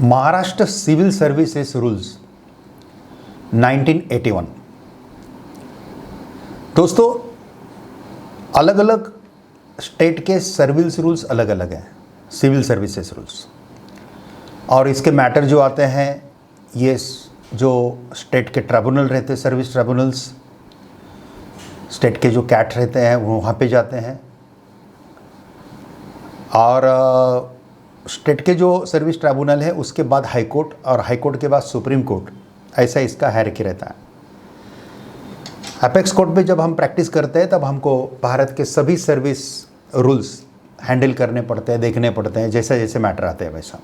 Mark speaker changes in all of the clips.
Speaker 1: Maharashtra civil services rules 1981। दोस्तों, अलग अलग स्टेट के सर्विस रूल्स अलग अलग हैं, सिविल सर्विसेज रूल्स, और इसके मैटर जो आते हैं ये जो स्टेट के ट्रिब्यूनल रहते हैं, सर्विस ट्रिब्यूनल्स, स्टेट के जो कैट रहते हैं वो वहाँ पे जाते हैं, और स्टेट के जो सर्विस ट्रिब्यूनल है उसके बाद हाई कोर्ट, और हाई कोर्ट के बाद सुप्रीम कोर्ट, ऐसा इसका हायरार्की रहता है। एपेक्स कोर्ट में जब हम प्रैक्टिस करते हैं तब हमको भारत के सभी सर्विस रूल्स हैंडल करने पड़ते हैं, देखने पड़ते हैं, जैसे जैसे मैटर आते हैं वैसा।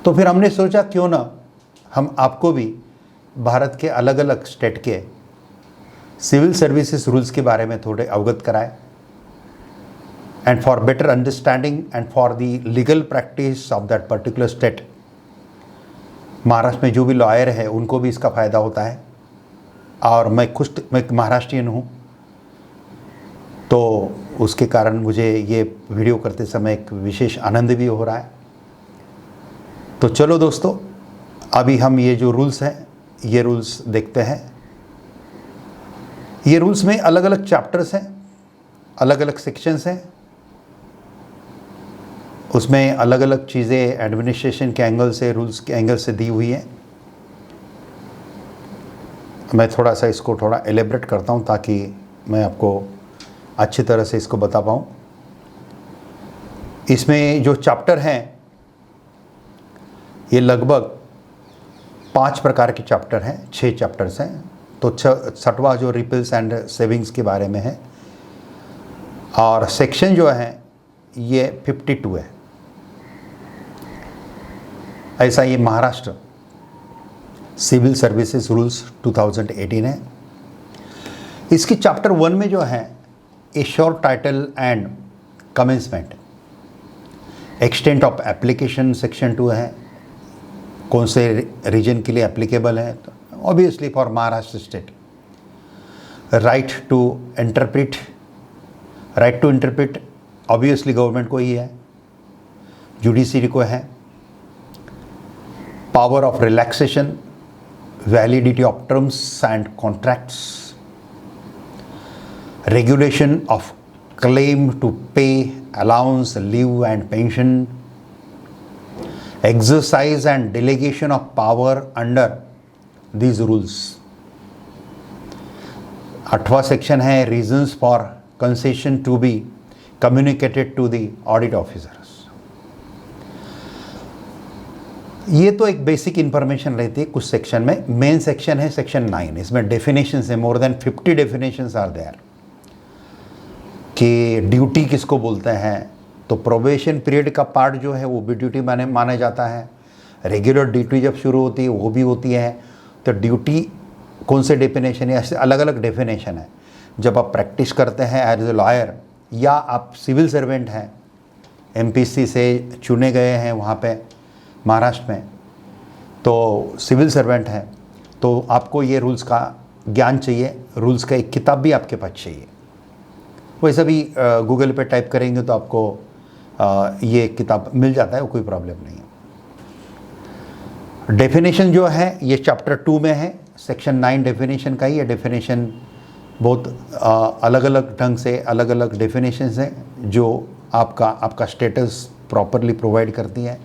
Speaker 1: तो फिर हमने सोचा क्यों ना हम आपको भी भारत के अलग अलग स्टेट के सिविल सर्विसेज रूल्स के बारे में थोड़े अवगत कराएं, and for better understanding and for the legal practice of that particular state। Maharashtra में जो भी लॉयर है उनको भी इसका फ़ायदा होता है, और मैं महाराष्ट्रियन हूँ, तो उसके कारण मुझे ये वीडियो करते समय एक विशेष आनंद भी हो रहा है। तो चलो दोस्तों, अभी हम ये जो रूल्स हैं ये रूल्स देखते हैं। ये रूल्स में अलग अलग चैप्टर्स हैं, अलग अलग सेक्शंस हैं, उसमें अलग अलग चीज़ें एडमिनिस्ट्रेशन के एंगल से, रूल्स के एंगल से दी हुई हैं। मैं थोड़ा सा इसको थोड़ा एलेबरेट करता हूं ताकि मैं आपको अच्छी तरह से इसको बता पाऊं। इसमें जो चैप्टर हैं ये लगभग 5 प्रकार के चैप्टर हैं, 6 चैप्टर्स हैं। तो 6वां जो रिपल्स एंड सेविंग्स के बारे में है, और सेक्शन जो है ये 52 है। ऐसा ये महाराष्ट्र सिविल सर्विसेज रूल्स 2018 है। इसकी चैप्टर 1 में जो है ए short title and commencement, extent of application section 2 है, कौन से रीजन के लिए एप्लीकेबल है, तो obviously for Maharashtra state. Right to interpret obviously government को ही है, जुडिशरी को है। Power of relaxation, validity of terms and contracts, regulation of claim to pay allowance, leave and pension, exercise and delegation of power under these rules. 8वां section है reasons for concession to be communicated to the audit officers. ये तो एक basic information रहती है कुछ section में। Main section है सेक्शन 9, इसमें डेफिनेशंस है, more than 50 definitions are there, कि ड्यूटी किसको बोलते हैं। तो प्रोबेशन पीरियड का पार्ट जो है वो भी ड्यूटी माना जाता है। रेगुलर ड्यूटी जब शुरू होती है वो भी होती है। तो ड्यूटी कौन से डेफिनेशन है, ऐसे अलग अलग डेफिनेशन है। जब आप प्रैक्टिस करते हैं एज ए लॉयर, या आप सिविल सर्वेंट हैं, एमपीसी से चुने गए हैं वहाँ पे महाराष्ट्र में, तो सिविल सर्वेंट हैं, तो आपको ये रूल्स का ज्ञान चाहिए। रूल्स का एक किताब भी आपके पास चाहिए। वैसे भी गूगल पे टाइप करेंगे तो आपको ये किताब मिल जाता है, वो कोई प्रॉब्लम नहीं है। डेफिनेशन जो है ये चैप्टर 2 में है, सेक्शन 9 डेफिनेशन का ही। ये डेफिनेशन बहुत अलग अलग ढंग से अलग अलग डेफिनेशंस हैं जो आपका स्टेटस प्रॉपरली प्रोवाइड करती है।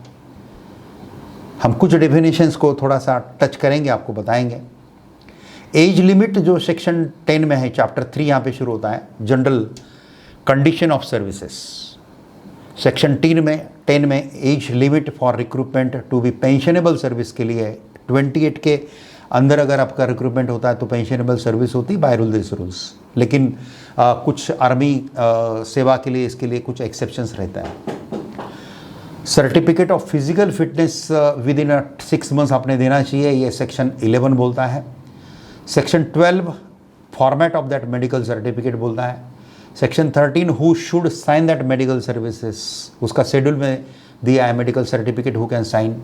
Speaker 1: हम कुछ डेफिनेशंस को थोड़ा सा टच करेंगे, आपको बताएंगे। एज लिमिट जो सेक्शन 10 में है, चैप्टर 3 यहाँ पे शुरू होता है, general condition of services. Section 10 में age limit for recruitment to be pensionable service के लिए 28 के अंदर अगर आपका रिक्रूटमेंट होता है तो पेंशनेबल सर्विस होती है बाय रूल दिस रूल्स। लेकिन कुछ आर्मी सेवा के लिए इसके लिए कुछ एक्सेप्शंस रहता है। Certificate of physical fitness within 6 months आपने देना चाहिए, ये सेक्शन 11 बोलता है। Section 12 format of that medical certificate बोलता है। Section 13 who should sign that medical services, उसका शेड्यूल में दिया है medical certificate who can sign.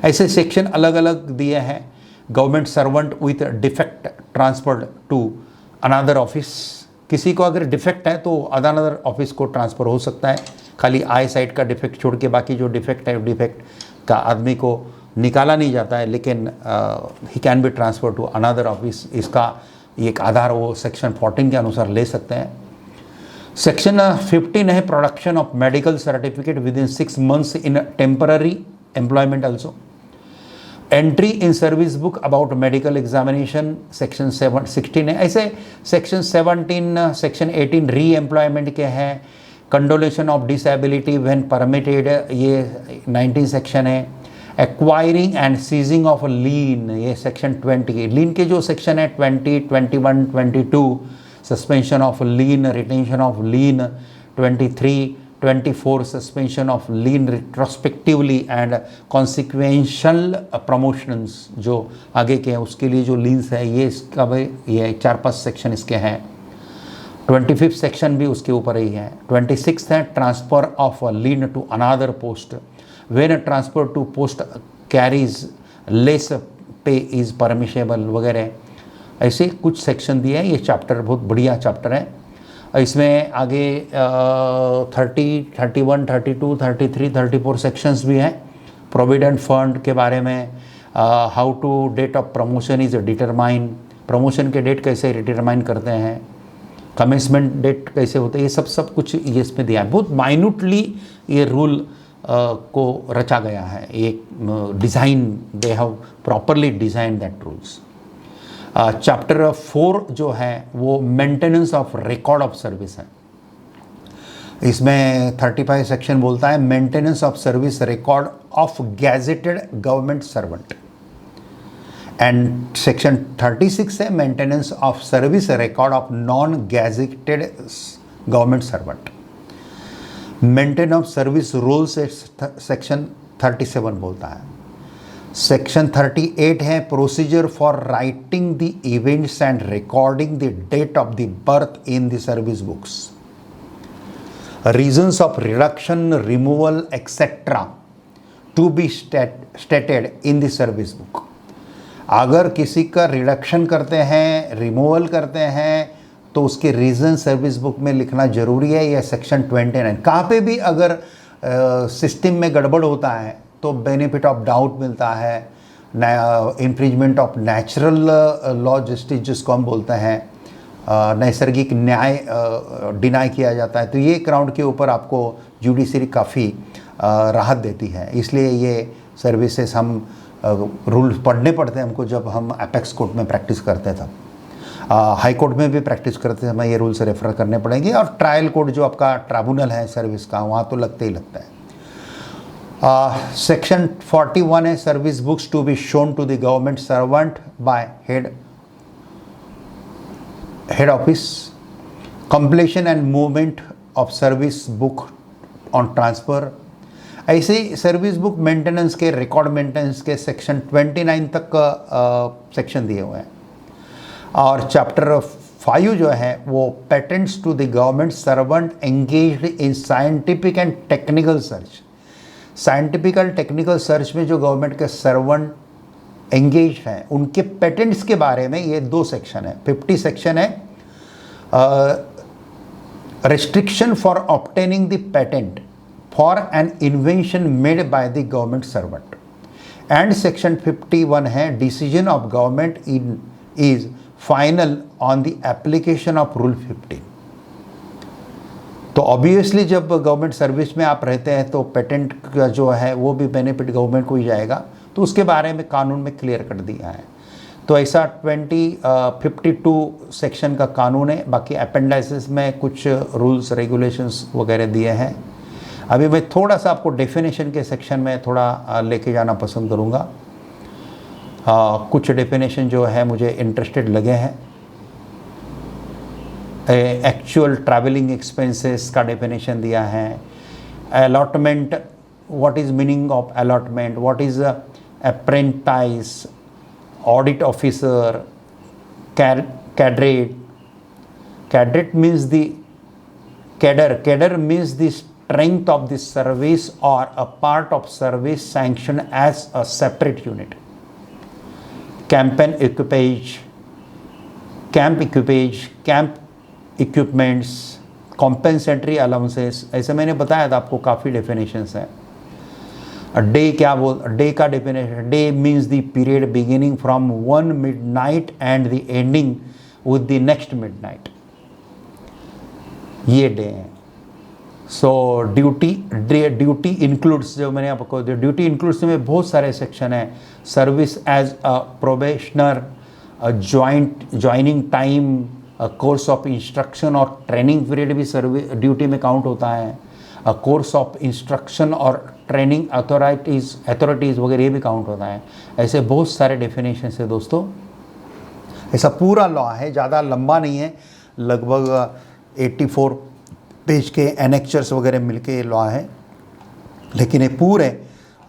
Speaker 1: ऐसे सेक्शन अलग अलग दिए हैं। Government servant with defect transferred to another office, किसी को अगर डिफेक्ट है तो अनदर ऑफिस को ट्रांसफ़र हो सकता है। खाली आई साइट का डिफेक्ट छोड़ के बाकी जो डिफेक्ट है डिफेक्ट का आदमी को निकाला नहीं जाता है, लेकिन he can be transfer to another office, इसका एक आधार वो सेक्शन 14 के अनुसार ले सकते हैं। सेक्शन 15 है production of medical certificate with in 6 months in temporary employment also. Entry in service book about medical examination section 16 है। ऐसे सेक्शन 17, सेक्शन 18 री एम्प्लॉयमेंट के हैं। कंडोलेशन ऑफ डिसेबिलिटी व्हेन परमिटेड, ये 19 सेक्शन है। एक्वायरिंग एंड सीजिंग ऑफ लीन, ये section 20। लीन के जो सेक्शन है 20, 21, 22, suspension of lien, retention of lien, 23, 24 suspension of lien retrospectively and consequential promotions, जो आगे के हैं उसके लिए जो लीन्स है, ये इसका भाई ये 4-5 सेक्शन इसके हैं। 25th सेक्शन भी उसके ऊपर ही है। 26 है transfer of lien to another post when transfer to post carries less pay is permissible वगैरह, ऐसे कुछ सेक्शन दिए हैं। ये चैप्टर बहुत बढ़िया चैप्टर है। इसमें आगे 30, 31, 32, 33, 34 सेक्शंस भी हैं। प्रोविडेंट फंड के बारे में, how to date of promotion is determine, promotion के डेट कैसे डिटरमाइन करते हैं, कमेंसमेंट डेट कैसे होते हैं, ये सब कुछ ये इसमें दिया है। बहुत माइन्यूटली ये रूल को रचा गया है, एक design, they have properly design that rules. Chapter 4 जो है वो maintenance of record of service है। इसमें 35 सेक्शन बोलता है maintenance of service record of gazetted government servant, and section 36 है maintenance of service record of non gazetted government servant. Maintain of service rules section 37 बोलता है। सेक्शन 38 है procedure for writing the events and recording the date of the birth in the service books, reasons of reduction, removal etcetera to be stated in the service book. अगर किसी का reduction करते हैं, removal करते हैं, तो उसके रीज़न सर्विस बुक में लिखना ज़रूरी है। यह सेक्शन 29। कहाँ पे भी अगर सिस्टम में गड़बड़ होता है तो बेनिफिट ऑफ डाउट मिलता है, infringement of natural law justice जिसको हम बोलते हैं, नैसर्गिक न्याय डिनाई किया जाता है, तो ये ग्राउंड के ऊपर आपको जुडिशरी काफ़ी राहत देती है। इसलिए ये सर्विसेज हम रूल्स पढ़ने पड़ते हैं हमको जब हम एपेक्स कोर्ट में प्रैक्टिस करते थे, हाई कोर्ट में भी प्रैक्टिस करते समय ये रूल्स रेफर करने पड़ेंगे, और ट्रायल कोर्ट जो आपका ट्राइब्यूनल है सर्विस का, वहाँ तो लगते ही लगता है। सेक्शन 41 है service books to be shown to the government servant by head office, completion and movement of service book on transfer. ऐसे ही सर्विस बुक मेंटेनेंस के, रिकॉर्ड मेंटेनेंस के सेक्शन 29 तक सेक्शन दिए हुए हैं। और चैप्टर 5 जो है वो patents to the government servant engaged in scientific and technical search. Scientific and technical search में जो गवर्नमेंट के सर्वेंट एंगेज हैं उनके पेटेंट्स के बारे में ये 2 सेक्शन है। 50 सेक्शन है restriction for obtaining the patent for an invention made by the government servant, and section 51 है decision of government is final on the application of rule 15। तो ऑब्वियसली जब गवर्नमेंट सर्विस में आप रहते हैं तो पेटेंट का जो है वो भी बेनिफिट गवर्नमेंट को ही जाएगा, तो उसके बारे में कानून में क्लियर कर दिया है। तो ऐसा 52 सेक्शन का कानून है। बाकी अपेंडाइसिस में कुछ रूल्स रेगुलेशंस वगैरह दिए हैं। अभी मैं थोड़ा सा आपको डेफिनेशन के सेक्शन में थोड़ा लेके जाना पसंद करूँगा। कुछ डेफिनेशन जो है मुझे इंटरेस्टेड लगे हैं। एक्चुअल ट्रैवलिंग एक्सपेंसेस का डेफिनेशन दिया है। Allotment, what is meaning of allotment, what is apprentice, audit officer, cadre. Cadre means the cadre means the strength of the service or a part of service sanctioned as a separate unit. Camp equipage, camp equipments, compensatory allowances, ऐसे मैंने बताया था आपको, काफ़ी definitions हैं। Day क्या बोल, day का definition, day means the period beginning from one midnight and the ending with the next midnight, ये डे है। सो ड्यूटी इंक्लूड्स, जो मैंने आपको ड्यूटी इंक्लूड्स में बहुत सारे सेक्शन है। Service as a probationer, joining time, course of instruction और ट्रेनिंग पीरियड भी सर्विस ड्यूटी में काउंट होता है। कोर्स ऑफ इंस्ट्रक्शन और ट्रेनिंग अथॉरिटीज़ वगैरह ये भी काउंट होता है। ऐसे बहुत सारे डेफिनेशन है दोस्तों। ऐसा पूरा लॉ है, ज़्यादा लंबा नहीं है, लगभग 84 पेज के एनेक्चर्स वगैरह मिलके लॉ है। लेकिन ये पूरे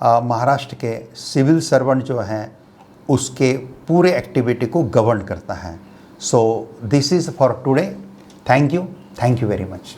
Speaker 1: महाराष्ट्र के सिविल सर्वेंट जो हैं उसके पूरे एक्टिविटी को गवर्न करता है। So this is for today. Thank you very much.